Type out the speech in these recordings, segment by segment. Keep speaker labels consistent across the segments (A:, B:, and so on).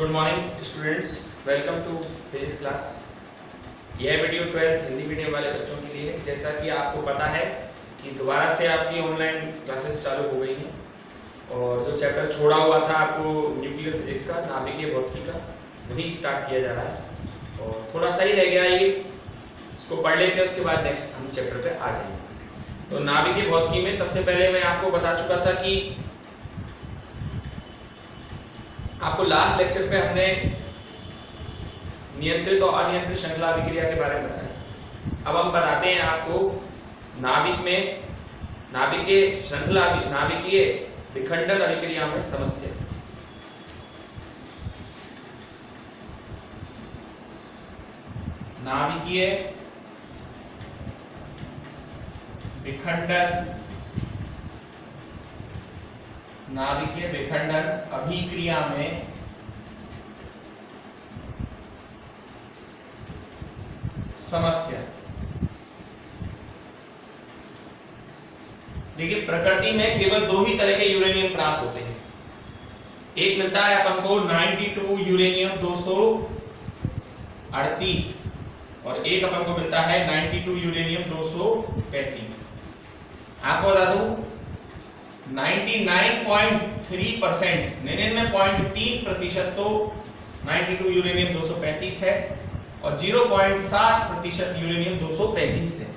A: Good morning students, welcome to physics class. यह video 12th Hindi medium वाले बच्चों के लिए है। जैसा कि आपको पता है कि दोबारा से आपकी ऑनलाइन क्लासेस चालू हो गई हैं और जो चैप्टर छोड़ा हुआ था आपको न्यूक्लियर फिजिक्स का, नाभिकीय भौतिकी का, वही स्टार्ट किया जा रहा है और थोड़ा सही रह गया ये, इसको पढ़ लेते हैं, उसके बाद नेक्स्ट हम चैप्टर पे आ जाएंगे। तो नाभिकीय भौतिकी में सबसे पहले मैं आपको बता चुका था कि आपको लास्ट लेक्चर पे हमने नियंत्रित और अनियंत्रित श्रृंखला अभिक्रिया के बारे में बताया। अब हम बताते हैं आपको नाभिक में नाभिकीय विखंडन अभिक्रिया में समस्या। नाभिकीय विखंडन अभिक्रिया में समस्या। देखिए, प्रकृति में केवल दो ही तरह के यूरेनियम प्राप्त होते हैं। एक मिलता है अपन को 92 यूरेनियम 238 और एक अपन को मिलता है 92 यूरेनियम 235। आपको बता दूं 99.3% 99.3% तो 92 यूरेनियम 235 है और 0.7% यूरेनियम 235 है।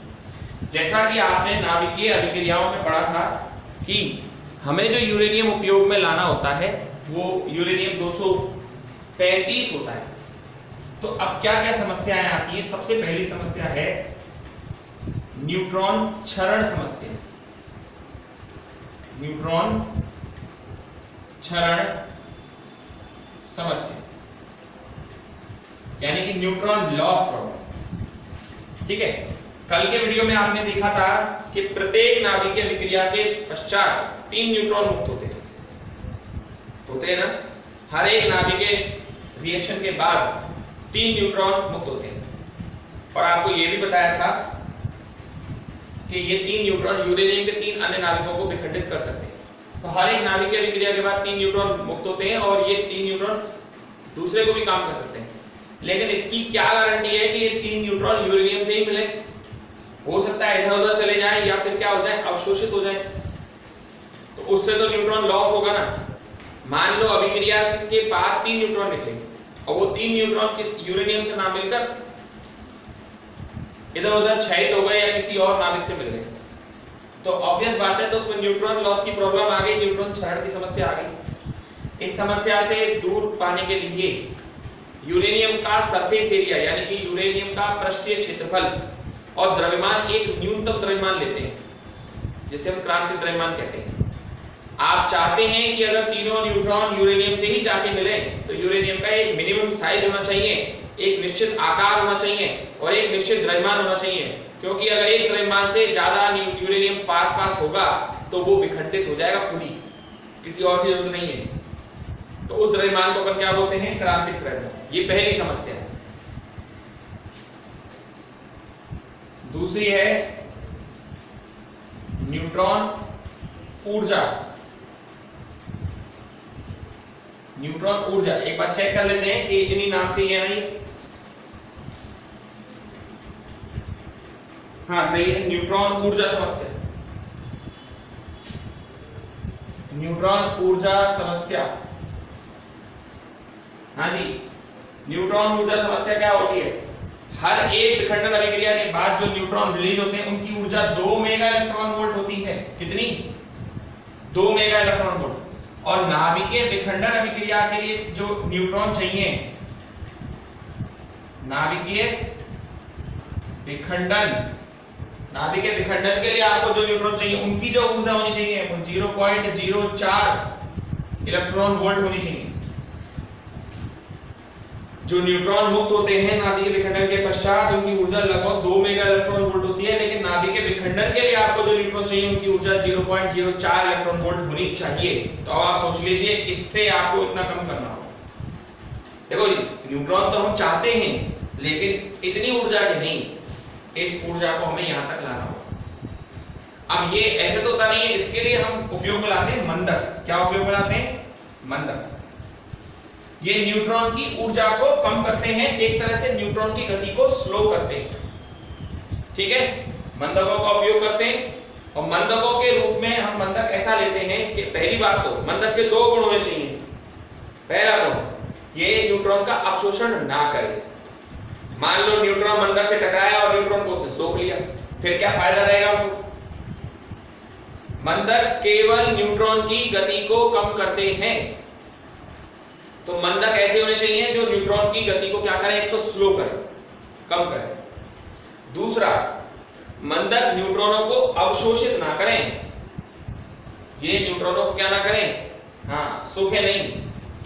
A: जैसा कि आपने नाभिकीय अभिक्रियाओं में पढ़ा था कि हमें जो यूरेनियम उपयोग में लाना होता है वो यूरेनियम 235 होता है। तो अब क्या क्या समस्याएं आती है? सबसे पहली समस्या है न्यूट्रॉन क्षरण समस्या। न्यूट्रॉन क्षरण समस्या यानी कि न्यूट्रॉन लॉस प्रॉब्लम। ठीक है, कल के वीडियो में आपने देखा था कि प्रत्येक नाभिकीय अभिक्रिया के पश्चात 3 न्यूट्रॉन मुक्त होते हैं ना। हर एक नाभिकीय रिएक्शन के बाद 3 न्यूट्रॉन मुक्त होते हैं और आपको यह भी बताया था कि ये 3 न्यूट्रॉन यूरेनियम के 3 अन्य नाभिकों को विखंडित कर सकते हैं। तो हर एक नाभिकीय अभिक्रिया के बाद 3 न्यूट्रॉन मुक्त होते हैं और ये 3 न्यूट्रॉन दूसरे को भी काम कर सकते हैं। लेकिन इसकी क्या गारंटी है कि ये 3 न्यूट्रॉन यूरेनियम से ही मिले? हो सकता है इधर उधर चले जाएं या फिर क्या हो जाए, अवशोषित हो जाए, तो उससे तो न्यूट्रॉन लॉस होगा ना। मान लो अभिक्रिया के बाद 3 न्यूट्रॉन निकले और वो 3 न्यूट्रॉन किस यूरेनियम से ना मिलकर इधर उधर क्षयित हो गए या किसी और नाभिक से मिल गए, तो ऑब्वियस बात है तो उसमें न्यूट्रॉन लॉस की प्रॉब्लम आ गई, न्यूट्रॉन क्षरण की समस्या आ गई। इस समस्या से दूर पाने के लिए यूरेनियम का सरफेस एरिया यानी कि यूरेनियम का पृष्ठीय क्षेत्रफल और द्रव्यमान एक न्यूनतम द्रव्यमान लेते हैं, जिसे हम क्रांतिक द्रव्यमान कहते हैं। आप चाहते हैं कि अगर तीनों न्यूट्रॉन यूरेनियम से ही जाके मिले तो यूरेनियम का एक मिनिमम साइज होना चाहिए, एक निश्चित आकार होना चाहिए और एक निश्चित द्रव्यमान होना चाहिए, क्योंकि अगर एक द्रव्यमान से ज्यादा यूरेनियम पास होगा तो वो विखंडित हो जाएगा खुद ही, किसी और की जरूरत नहीं है। तो उस द्रव्यमान को अपन क्या बोलते हैं? क्रांतिक द्रव्यमान। ये पहली समस्या है। दूसरी है न्यूट्रॉन ऊर्जा। न्यूट्रॉन ऊर्जा एक बार चेक कर लेते हैं कि इन्हीं नाम से ये नहीं। हाँ सही है, न्यूट्रॉन ऊर्जा समस्या। न्यूट्रॉन ऊर्जा समस्या, हाँ जी, न्यूट्रॉन ऊर्जा समस्या क्या होती है? हर एक विखंडन अभिक्रिया के बाद जो न्यूट्रॉन रिलीज होते हैं उनकी ऊर्जा 2 मेगा इलेक्ट्रॉन वोल्ट होती है। कितनी? 2 मेगा इलेक्ट्रॉन वोल्ट। और नाभिकीय विखंडन अभिक्रिया के लिए जो न्यूट्रॉन चाहिए, नाभिकीय विखंडन के लिए आपको जो न्यूट्रॉन चाहिए उनकी जो ऊर्जा होनी चाहिए वो 0.04 इलेक्ट्रॉन वोल्ट होनी चाहिए। जो न्यूट्रॉन मुक्त होते हैं नाभिकीय विखंडन के पश्चात उनकी ऊर्जा लगभग 2 मेगा इलेक्ट्रॉन वोल्ट होती है, लेकिन नाभिकीय विखंडन के लिए आपको जो न्यूट्रॉन चाहिए उनकी ऊर्जा 0.04 इलेक्ट्रॉन वोल्ट होनी चाहिए। तो अब आप सोच लीजिए इससे आपको इतना कम करना होगा। देखो न्यूट्रॉन तो हम चाहते हैं लेकिन इतनी ऊर्जा की नहीं, इस ऊर्जा को हमें यहां तक लाना होगा। अब ये ऐसे तो होता नहीं है, इसके लिए हम उपयोग में लाते हैं मंदक। क्या उपयोग में लाते हैं? मंदक। ये न्यूट्रॉन की ऊर्जा को कम करते हैं, एक तरह से न्यूट्रॉन की गति को स्लो करते हैं। ठीक है, मंदकों का उपयोग करते हैं। और मंदकों के रूप में हम मंदक ऐसा लेते हैं कि पहली बात तो मंदक के 2 गुण होने चाहिए। पहला गुण, ये न्यूट्रॉन का अवशोषण ना करे। मान लो न्यूट्रॉन मंदक से टकराया और न्यूट्रॉन को उसने सोख लिया, फिर क्या फायदा रहेगा उनको? मंदक केवल न्यूट्रॉन की गति को कम करते हैं। तो मंदक ऐसे होने चाहिए जो न्यूट्रॉन की गति को क्या करें? एक तो स्लो करें, कम करें। दूसरा, मंदक न्यूट्रॉनों को अवशोषित ना करें। ये न्यूट्रॉनों को क्या ना करें? हाँ, सोखे नहीं।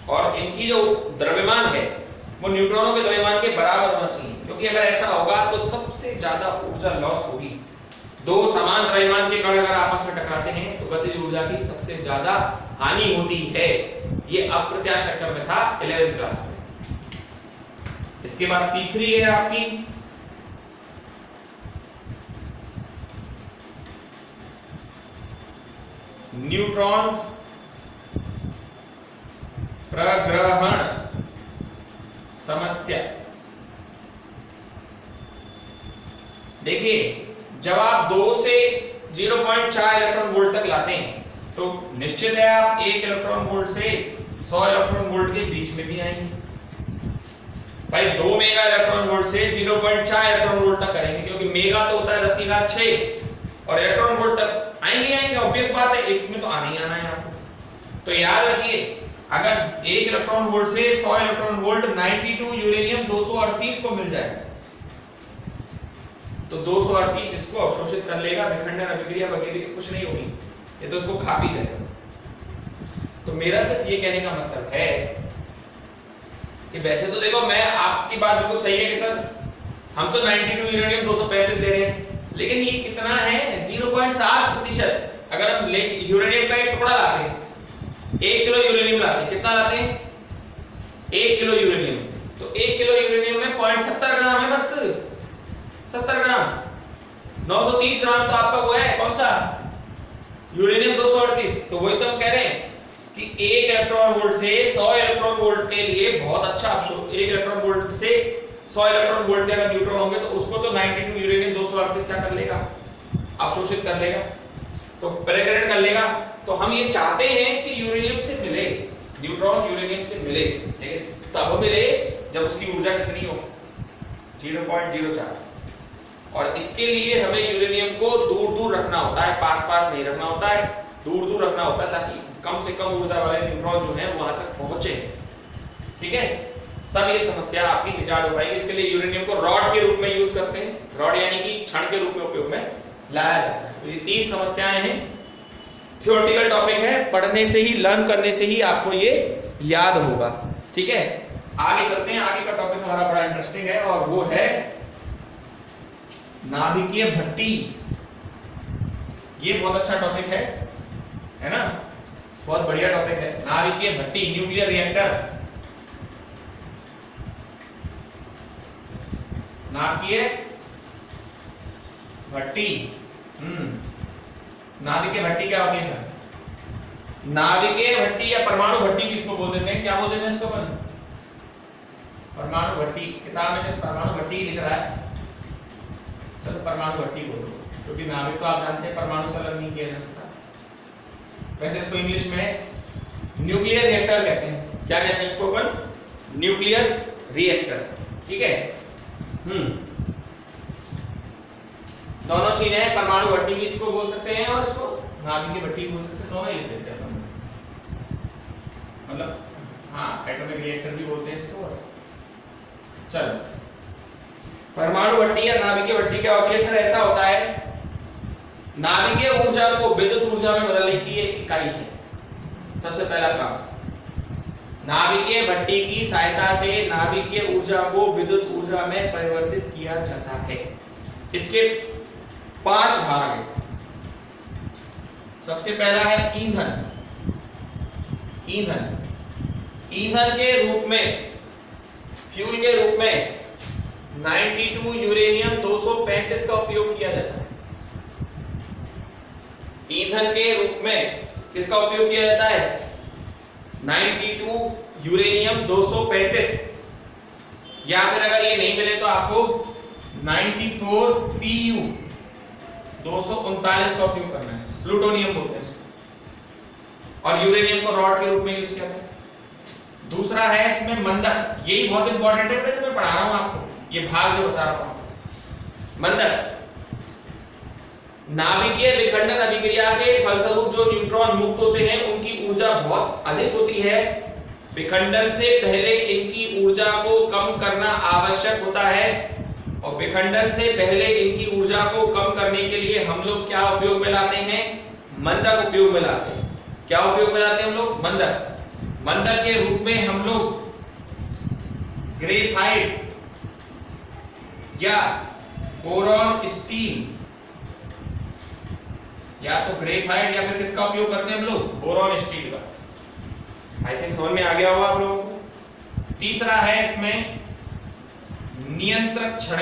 A: और इनकी जो द्रव्यमान है वो न्यूट्रॉनों के द्रव्यमान के बराबर होना चाहिए, क्योंकि अगर ऐसा होगा तो सबसे ज्यादा ऊर्जा लॉस होगी। 2 समान द्रव्यमान के कण अगर आपस में टकराते हैं तो गतिज ऊर्जा की सबसे ज्यादा हानि होती है। ये अप्रत्याश टक्कर में था 11th क्लास में। इसके बाद तीसरी है आपकी न्यूट्रॉन प्रग्रहण समस्या। देखिए, जब आप 2 से 0.4 इलेक्ट्रॉन वोल्ट तक लाते हैं तो निश्चित है आप 1 इलेक्ट्रॉन वोल्ट से 100 इलेक्ट्रॉन वोल्ट के बीच में भी आएंगे। भाई 2 मेगा इलेक्ट्रॉन वोल्ट से 0.4 इलेक्ट्रॉन वोल्ट तक करेंगे, क्योंकि मेगा तो होता है 10 की घात 6 और इलेक्ट्रॉन वोल्ट तक आएंगे। ऑब्वियस बात है, इसमें तो आना ही आना है आपको। तो याद रखिए, अगर 1 इलेक्ट्रॉन वोल्ट से 100 इलेक्ट्रॉन वोल्ट 92 यूरेनियम 238 को मिल जाए तो 238 इसको अवशोषित कर लेगा, विखंडन अभिक्रिया वगैरह कुछ नहीं होगी, ये तो इसको खा भी जाएगा। तो मेरा सिर्फ ये कहने का मतलब है कि वैसे तो देखो, मैं आपकी बात बिल्कुल सही है कि सर हम तो 92 यूरेनियम 235 दे रहे हैं, लेकिन ये कितना है? 0.7%। अगर हम यूरेनियम का एक टुकड़ा लाते हैं, 1 किलो यूरेनियम लाते हैं, कितना लाते हैं? 1 किलो यूरेनियम। तो 1 किलो यूरेनियम में 0.70 ग्राम है, बस 70 ग्राम। 930 ग्राम तो आपका वो है कौन सा? यूरेनियम 238। तो वही तो हम कह रहे हैं कि 1 इलेक्ट्रॉन वोल्ट से 100 इलेक्ट्रॉन वोल्ट के लिए बहुत अच्छा अवशोषण। 1 इलेक्ट्रॉन वोल्ट से 100 इलेक्ट्रॉन वोल्ट के अगर न्यूट्रॉन होंगे तो उसको तो 92 यूरेनियम 238 क्या कर लेगा? अवशोषित कर लेगा, तो प्रग्रहण कर लेगा। तो हम ये चाहते हैं कि यूरेनियम से मिले, न्यूट्रॉन यूरेनियम से मिले, लेकिन तब मिले जब उसकी ऊर्जा कितनी हो? 0.04। और इसके लिए हमें यूरेनियम को दूर दूर रखना होता है, पास पास नहीं रखना होता है, दूर दूर रखना होता है, ताकि कम से कम ऊर्जा वाले न्यूट्रॉन जो है वहां तक पहुंचे। ठीक है, तब ये समस्या आपकी निजात हो पाएगी। इसके लिए यूरेनियम को रॉड के रूप में यूज करते हैं, रॉड यानी कि छड़ के रूप में उपयोग में लाया जाता है। तो ये 3 समस्याएं हैं, थ्योरेटिकल टॉपिक है, पढ़ने से ही, लर्न करने से ही आपको ये याद होगा। ठीक है, आगे चलते हैं। आगे का टॉपिक हमारा बड़ा इंटरेस्टिंग है और वो है नाभिकीय भट्टी। ये बहुत अच्छा टॉपिक है ना, बहुत बढ़िया टॉपिक है। नाभिकीय भट्टी, न्यूक्लियर रिएक्टर। नाभिकीय भट्टी, नाभिकीय भट्टी क्या होती है सर? नाभिकीय भट्टी या परमाणु भट्टी भी इसको बोल देते हैं। क्या बोल देते हैं इसको? परमाणु भट्टी। किताब में से परमाणु भट्टी लिख रहा है, चलो परमाणु भट्टी बोलो, क्योंकि नाभिक तो आप जानते हैं परमाणु संलग्न नहीं किया जा सकता। वैसे इसको इंग्लिश में न्यूक्लियर रिएक्टर कहते हैं। क्या कहते हैं इसको अपन? Nuclear reactor. ठीक है, दोनों चीजें हैं, परमाणु भट्टी भी इसको बोल सकते हैं और इसको नाभिकीय भट्टी भी बोल सकते हैं, दोनों ही लिख देते हैं मतलब। हाँ, एटॉमिक रिएक्टर भी बोलते हैं इसको। चलो, परमाणु भट्टी या नाभिकीय भट्टी क्या होती है सर? ऐसा होता है, नाभिकीय ऊर्जा को विद्युत ऊर्जा में बदलने की एक इकाई है। सबसे पहला काम, नाभिकीय भट्टी की सहायता से नाभिकीय ऊर्जा को विद्युत ऊर्जा में परिवर्तित किया जाता है। इसके 5 भाग हैं। सबसे पहला है ईंधन। ईंधन, ईंधन के रूप में, फ्यूल के रूप में 92 यूरेनियम 235 का उपयोग किया जाता है। ईंधन के रूप में किसका उपयोग किया जाता है? 92 यूरेनियम 235, या फिर अगर ये नहीं मिले तो आपको 94 Pu 239 का उपयोग करना है, प्लूटोनियम बोलते हैं इसको, और यूरेनियम को रॉड के रूप में यूज किया जाता है। दूसरा है इसमें मंदक, यही बहुत इंपॉर्टेंट है जो मैं पढ़ा रहा हूं आपको, ये भाग जो बता रहा हूं। मंदक नाभिकीय विखंडन अभिक्रिया के फलस्वरूप जो न्यूट्रॉन मुक्त होते हैं उनकी ऊर्जा बहुत अधिक होती है। विखंडन से पहले इनकी ऊर्जा को कम करना आवश्यक होता है, और विखंडन से पहले इनकी ऊर्जा को कम करने के लिए हम लोग क्या उपयोग में लाते हैं? मंदक उपयोग में लाते हैं। क्या उपयोग में लाते हैं हम लोग? मंदक। मंदक के रूप में हम लोग ग्रेफाइट या बोरॉन स्टील, या तो ग्रेफाइट या फिर किसका उपयोग करते हैं हम लोग? बोरॉन स्टील का। आई थिंक समझ में आ गया होगा आप लोगों को। तीसरा है इसमें नियंत्रक क्षण।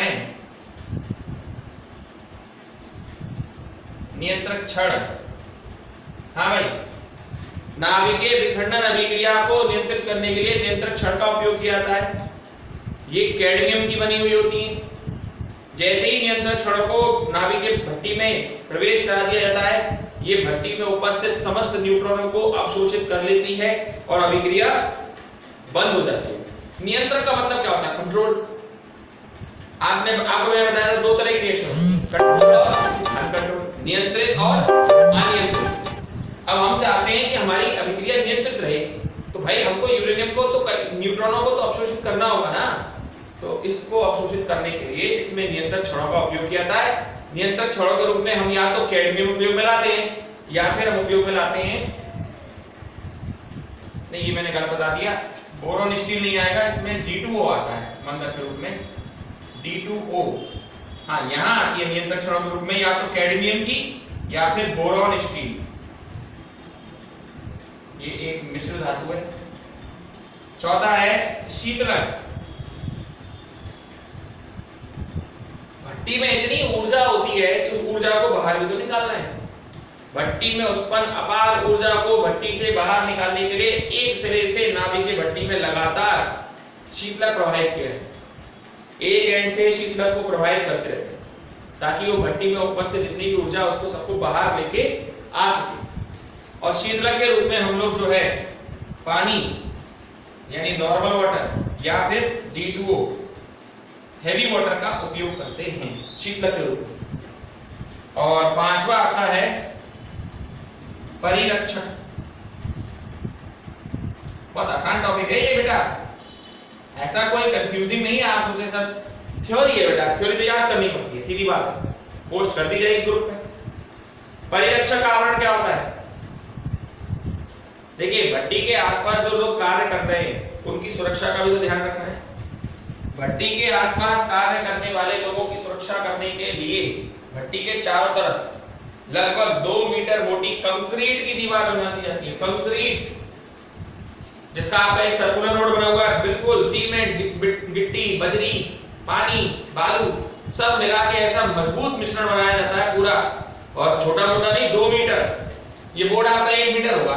A: नियंत्रक क्षण, हाँ भाई, नाभिकीय विखंडन अभिक्रिया को नियंत्रित करने के लिए नियंत्रक क्षण का उपयोग किया जाता है। ये कैडमियम की बनी हुई होती है। जैसे ही नियंत्रक क्षण को नाभिकीय भट्टी में प्रवेश करा दिया जाता है, ये भट्टी में उपस्थित समस्त न्यूट्रॉनों को अवशोषित कर लेती है और अभिक्रिया बंद हो जाती है। नियंत्रक का मतलब क्या होता है? कंट्रोल। आपको मैंने बताया था दो तरह के रिएक्शन, कंट्रोल और अनकंट्रोल, नियंत्रित और अनियंत्रित। अब हम चाहते हैं कि हमारी अभिक्रिया नियंत्रित रहे, तो भाई हमको यूरेनियम को तो न्यूट्रॉनों को तो अवशोषित करना होगा ना, तो इसको अवशोषित करने के लिए इसमें नियंत्रक क्षणों का उपयोग किया जाता है। नियंत्रक क्षणों के रूप में हम या तो कैडमियम उपयोग में लाते हैं, या फिर हम उपयोग में लाते हैं, नहीं ये मैंने गलत बता दिया, बोरॉन स्टील नहीं आएगा, इसमें D2O आता है मंदक के रूप में, D2O। हाँ, यहां आती है नियंत्रक क्षणों के रूप में या तो कैडमियम की या फिर बोरॉन स्टील। ये एक मिश्र धातु है। चौथा है शीतलक। भट्टी में इतनी ऊर्जा होती है कि उस ऊर्जा को बाहर भी तो निकालना है। भट्टी में उत्पन्न अपार ऊर्जा को भट्टी से बाहर निकालने के लिए एक सिरे से नाभिकीय भट्टी में लगातार शीतलक प्रवाहित किया है। एक एंड से शीतलक को प्रवाहित करते रहते हैं ताकि वो भट्टी में उपस्थित जितनी भी ऊर्जा उसको सबको बाहर लेके आ सके। और शीतलक के रूप में हम लोग जो है पानी यानी नॉर्मल वाटर या फिर D2O हैवी वाटर का उपयोग करते हैं शीतलक के रूप में। और पांचवा आता है परिरक्षक। बहुत आसान टॉपिक है ये बेटा, ऐसा कोई कंफ्यूजिंग नहीं है। आप सोचे सर थ्योरी है बेटा, थ्योरी तो याद करनी पड़ती है, सीधी बात है, पोस्ट कर दी जाएगी ग्रुप में। परिरक्षक आवरण क्या होता है? देखिए, भट्टी के आसपास जो लोग कार्य कर रहे हैं उनकी सुरक्षा का भी तो ध्यान रखना है। भट्टी के आसपास कार्य करने वाले लोगों की सुरक्षा करने के लिए भट्टी के चारों तरफ लगभग 2 मीटर मोटी कंक्रीट की दीवार बना दी जाती है। कंक्रीट जिसका आपका एक सर्कुलर रोड बना हुआ है, बिल्कुल सीमेंट, गिट्टी, बजरी, पानी, बालू सब मिला के ऐसा मजबूत मिश्रण बनाया जाता है पूरा। और छोटा मोटा नहीं, 2 मीटर। ये बोर्ड आपका 1 मीटर होगा।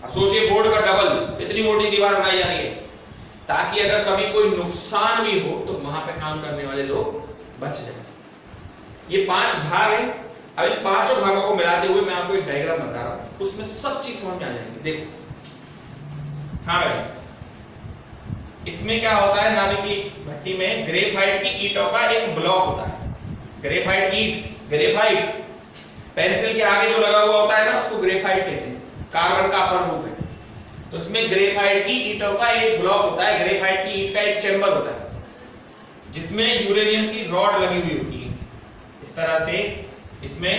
A: अब सोचिए बोर्ड का डबल इतनी मोटी दीवार बनाई जा रही है ताकि अगर कभी कोई नुकसान भी हो तो वहां पे काम करने वाले लोग बच जाए। ये 5 भाग हैं। अब इन पांचों भागों को मिलाते हुए मैं आपको एक डायग्राम बता रहा हूं, उसमें सब चीज समझ में आ जाएगी। देखो, हाँ भाई, इसमें क्या होता है, नाभिकीय भट्टी में ग्रेफाइट की ईंटों का एक ब्लॉक होता है। ग्रेफाइट ईंट, ग्रेफाइट पेंसिल के आगे जो लगा हुआ होता है ना, उसको ग्रेफाइट कहते हैं, कार्बन का अपर ग्रुप है। तो इसमें ग्रेफाइट की ईंटों का एक ब्लॉक होता है, ग्रेफाइट की ईंट का एक चैम्बर होता है जिसमें यूरेनियम की रॉड लगी हुई होती है। इस तरह से इसमें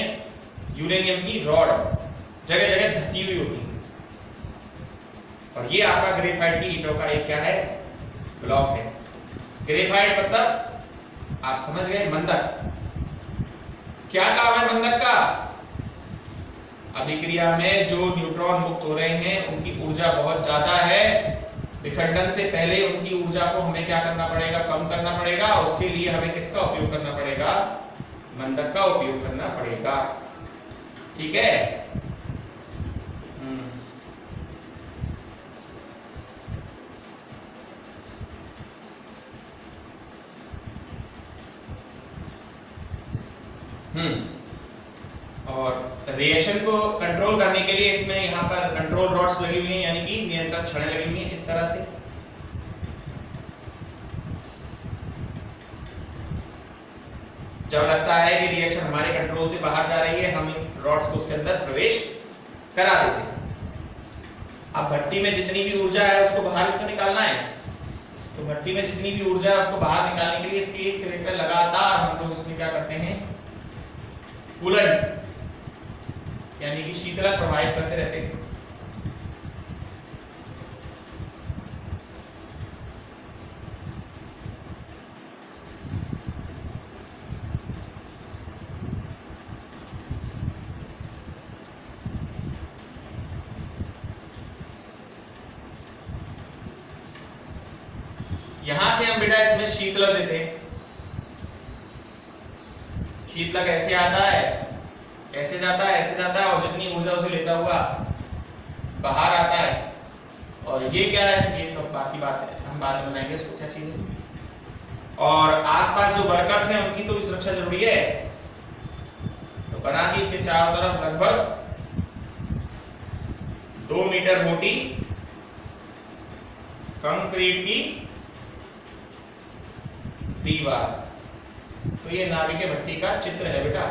A: यूरेनियम की रॉड जगह जगह धसी हुई होती है। और ये आपका ग्रेफाइट की ईंटों का एक क्या है, ब्लॉक है। ग्रेफाइट मतलब आप समझ गए, मंदक। क्या काम है मंदक का? अभिक्रिया में जो न्यूट्रॉन मुक्त हो रहे हैं उनकी ऊर्जा बहुत ज्यादा है। विखंडन से पहले उनकी ऊर्जा को हमें क्या करना पड़ेगा, कम करना पड़ेगा। उसके लिए हमें किसका उपयोग करना पड़ेगा, मंदक का उपयोग करना पड़ेगा। ठीक है। और रिएक्शन को कंट्रोल करने के लिए इसमें यहाँ पर कंट्रोल रॉड्स लगी हुई हैं, यानी कि नियंत्रण छड़ें लगी हुई हैं इस तरह से। जब लगता है कि रिएक्शन हमारे कंट्रोल से बाहर जा रही है, हम इन रॉड्स को उसके अंदर प्रवेश करा देते हैं। अब भट्टी में जितनी भी ऊर्जा है उसको बाहर भी तो निकालना है, तो भट्टी में जितनी भी ऊर्जा है उसको बाहर निकालने के लिए इसके एक सिरे पर लगातार हम लोग इसमें क्या करते हैं, कूलेंट यानी कि शीतलक प्रवाहित करते रहते हैं। यहां से हम बेटा इसमें शीतलक देते हैं। शीतलक ऐसे आता है, ऐसे जाता है, ऐसे जाता है और जितनी ऊर्जा उसे लेता हुआ बाहर आता है। और ये क्या है, ये तो बाकी बात है, हम बाद में बनाएंगे इसको क्या चीज है। और आसपास जो वर्कर्स हैं उनकी तो भी सुरक्षा जरूरी है, तो बना दी इसके चारों तरफ लगभग 2 मीटर मोटी कंक्रीट की दीवार। तो ये नाभिकीय भट्टी का चित्र है बेटा।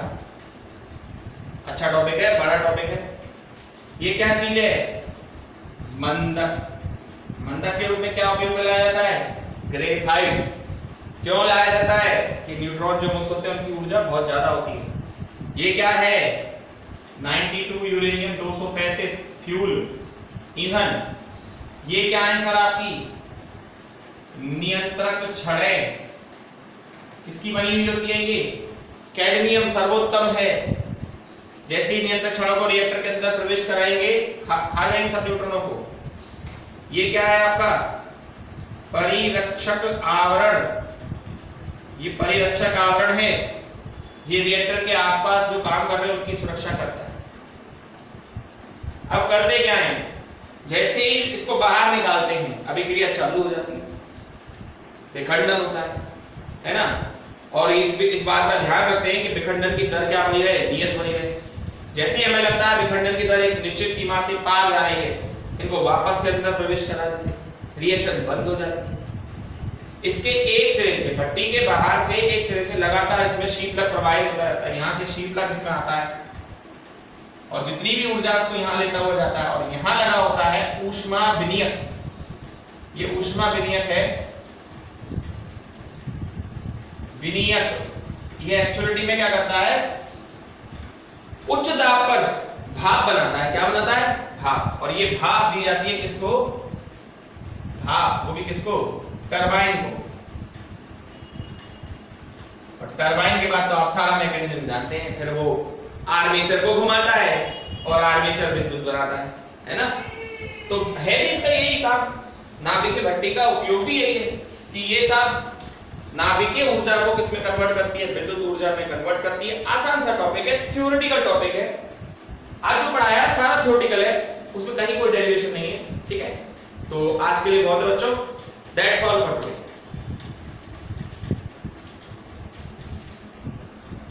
A: अच्छा टॉपिक है, बड़ा टॉपिक है। ये क्या चीज है, मंदक। मंदक के रूप में क्या उपयोग में लाया जाता है, ग्रेफाइट। क्यों लाया जाता है कि न्यूट्रॉन जो मुक्त होते हैं उनकी ऊर्जा बहुत ज्यादा होती है। ये क्या है, 92 यूरेनियम 235 फ्यूल ईंधन। ये क्या है सर, आपकी नियंत्रक छड़ें। किसकी बनी हुई होती है ये, कैडमियम सर्वोत्तम है। जैसे ही नियंत्रक छड़ों को रिएक्टर के अंदर प्रवेश कराएंगे, खा जाएंगे सब न्यूट्रॉनों को। ये क्या है आपका, परिरक्षक आवरण। ये परिरक्षक आवरण है, ये रिएक्टर के आसपास जो काम कर रहे हैं उनकी सुरक्षा करता है। अब करते क्या है, जैसे ही इसको बाहर निकालते हैं अभिक्रिया चालू हो जाती है, विखंडन होता है ना। और इस बात का ध्यान रखते हैं कि विखंडन की दर क्या बनी रहे, नियत बनी रहे। जैसे ही हमें लगता है विखंडन की दर एक निश्चित सीमा से पार जा रही है, इनको वापस से अंदर प्रवेश करा देते हैं, रिएक्शन बंद हो जाती है। इसके एक सिरे से, भट्टी के बाहर से एक सिरे से लगातार इसमें शीतलक प्रवाहित होता रहता है। यहाँ से शीतलक इसमें आता है और जितनी भी ऊर्जा उसको यहाँ लेता हुआ जाता है। और यहाँ लगा होता है ऊष्मा विनियक। ये ऊष्मा विनियक है, विनियक। ये एक्चुअलिटी में क्या करता है, उच्च दाब पर भाप बनाता है। क्या बनाता है, भाप। और ये भाप दी जाती है किसको, भाप, वो भी किसको, टरबाइन को। और टरबाइन के बाद तो आप सारा मैकेनिज्म जानते हैं, फिर वो आर्मेचर को घुमाता है और आर्मेचर विद्युत बनाता है ना। तो है भी इसका यही काम। नाभिकीय भट्टी का उपयोग भी यही है कि ये सब नाभिकीय ऊर्जा को किसमें कन्वर्ट करती है, विद्युत ऊर्जा में कन्वर्ट करती है। आसान सा टॉपिक है, थ्योरेटिकल टॉपिक है। आज जो पढ़ाया सारा थ्योरेटिकल है, उसमें कहीं कोई डेरिवेशन नहीं है, ठीक है। तो आज के लिए बहुत है बच्चों, दैट्स ऑल फॉर टुडे।